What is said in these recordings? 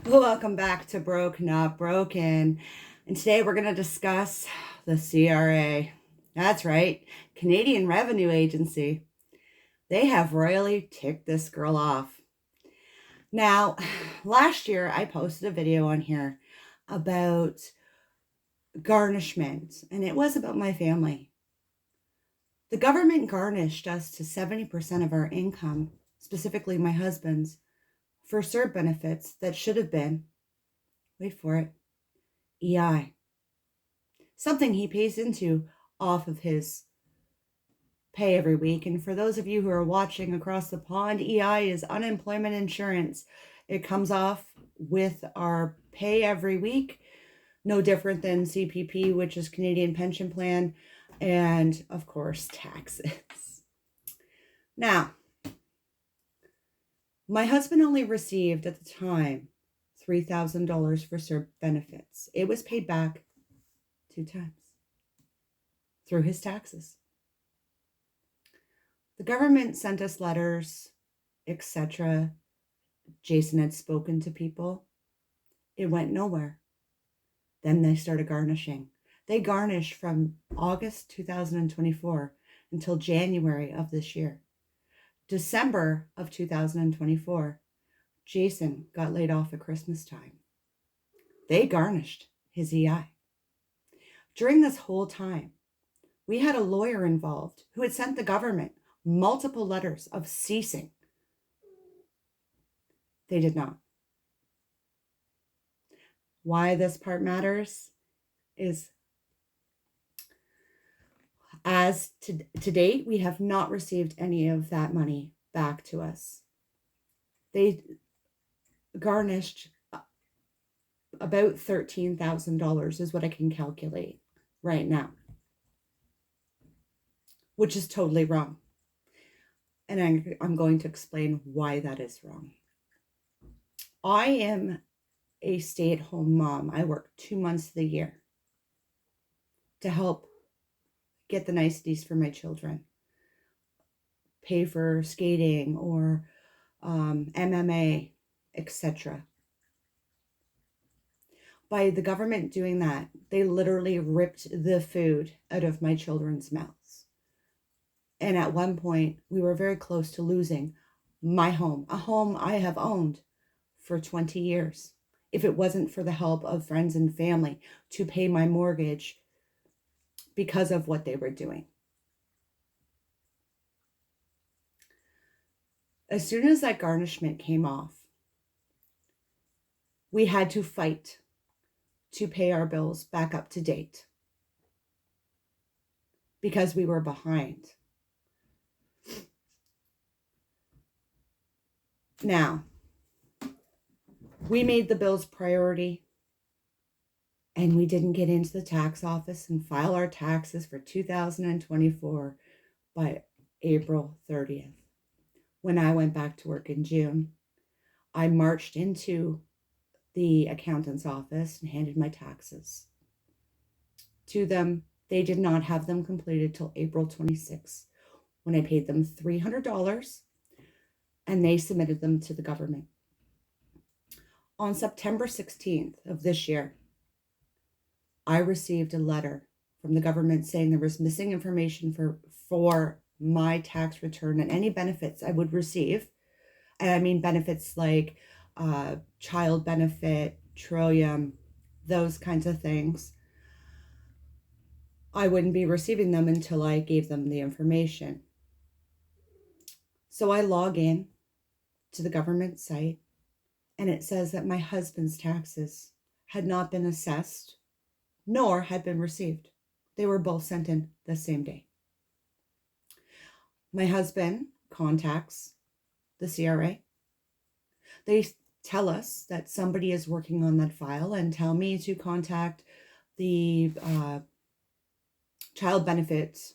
Welcome back to Broke Not Broken. And today we're going to discuss the CRA. That's right, Canadian Revenue Agency. They have royally ticked this girl off. Now, last year I posted a video on here about garnishment, and it was about my family. The government garnished us to 70% of our income, specifically my husband's, for CERB benefits that should have been, wait for it, EI. Something he pays into off of his pay every week. And for those of you who are watching across the pond, EI is unemployment insurance. It comes off with our pay every week, no different than CPP, which is Canadian Pension Plan, and of course, taxes. Now, my husband only received at the time $3,000 for CERB benefits. It was paid back 2 times through his taxes. The government sent us letters, etc. Jason had spoken to people. It went nowhere. Then they started garnishing. They garnished from August 2024 until January of this year. December of 2024, Jason got laid off at Christmas time. They garnished his EI. During this whole time, we had a lawyer involved who had sent the government multiple letters of ceasing. They did not. Why this part matters is, as to date, we have not received any of that money back to us. They garnished about $13,000 is what I can calculate right now, which is totally wrong. And I'm going to explain why that is wrong. I am a stay-at-home mom. I work 2 months of the year to help get the niceties for my children, pay for skating or MMA, etc. By the government doing that, they literally ripped the food out of my children's mouths. And at one point, we were very close to losing my home, a home I have owned for 20 years. If it wasn't for the help of friends and family to pay my mortgage because of what they were doing. As soon as that garnishment came off, we had to fight to pay our bills back up to date because we were behind. Now, we made the bills priority, and we didn't get into the tax office and file our taxes for 2024 by April 30th. When I went back to work in June, I marched into the accountant's office and handed my taxes to them. They did not have them completed till April 26th, when I paid them $300 and they submitted them to the government. On September 16th of this year, I received a letter from the government saying there was missing information for my tax return and any benefits I would receive. And I mean benefits like child benefit, Trillium, those kinds of things. I wouldn't be receiving them until I gave them the information. So I log in to the government site, and it says that my husband's taxes had not been assessed nor had been received. They were both sent in the same day. My husband contacts the CRA. They tell us that somebody is working on that file and tell me to contact the child benefits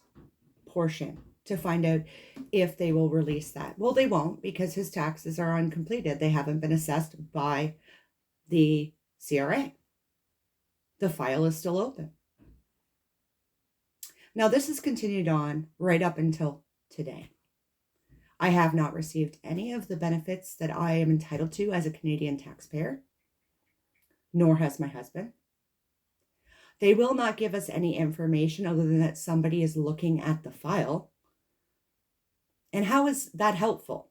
portion to find out if they will release that. Well, they won't, because his taxes are uncompleted. They haven't been assessed by the CRA. The file is still open. Now, this has continued on right up until today. I have not received any of the benefits that I am entitled to as a Canadian taxpayer. nor has my husband. They will not give us any information other than that somebody is looking at the file. And how is that helpful?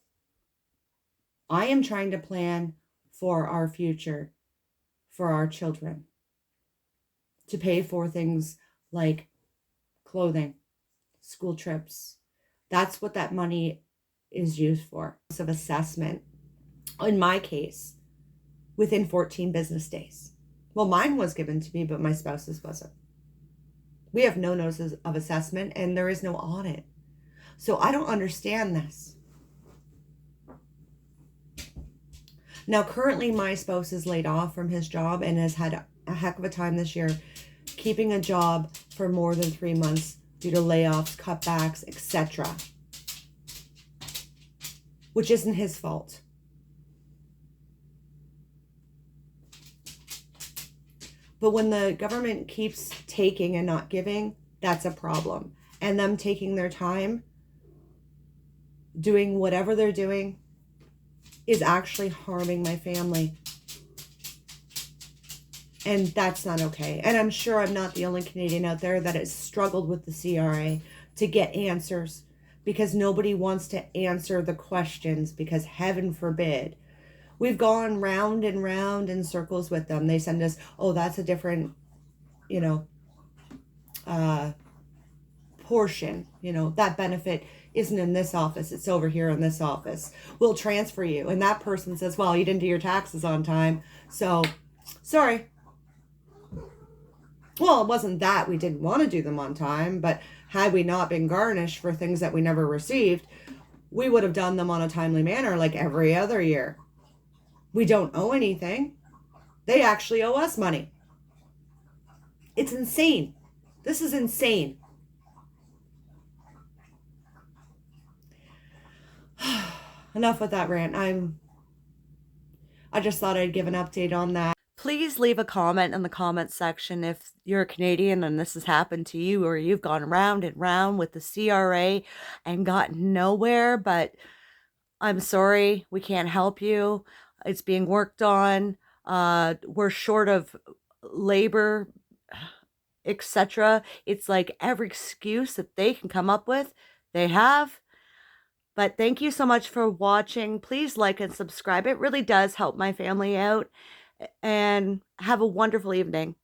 I am trying to plan for our future, for our children, to pay for things like clothing, school trips. That's what that money is used for. Of assessment, in my case, within 14 business days. Well, mine was given to me, but my spouse's wasn't. We have no notices of assessment and there is no audit. So I don't understand this. Now, currently my spouse is laid off from his job and has had a heck of a time this year keeping a job for more than 3 months due to layoffs, cutbacks, etc., which isn't his fault. But when the government keeps taking and not giving, that's a problem. And them taking their time, doing whatever they're doing, is actually harming my family. And that's not okay. And I'm sure I'm not the only Canadian out there that has struggled with the CRA to get answers, because nobody wants to answer the questions, because heaven forbid. We've gone round and round in circles with them. They send us, oh, that's a different, portion. That benefit isn't in this office. It's over here in this office. We'll transfer you. And that person says, well, you didn't do your taxes on time. So, sorry. Well, it wasn't that we didn't want to do them on time, but had we not been garnished for things that we never received, we would have done them on a timely manner like every other year. We don't owe anything. They actually owe us money. It's insane. This is insane. Enough with that rant. I just thought I'd give an update on that. Please leave a comment in the comment section if you're a Canadian and this has happened to you, or you've gone round and round with the CRA and gotten nowhere. But I'm sorry, we can't help you. It's being worked on. We're short of labor, etc. It's like every excuse that they can come up with, they have. But thank you so much for watching. Please like and subscribe. It really does help my family out. And have a wonderful evening.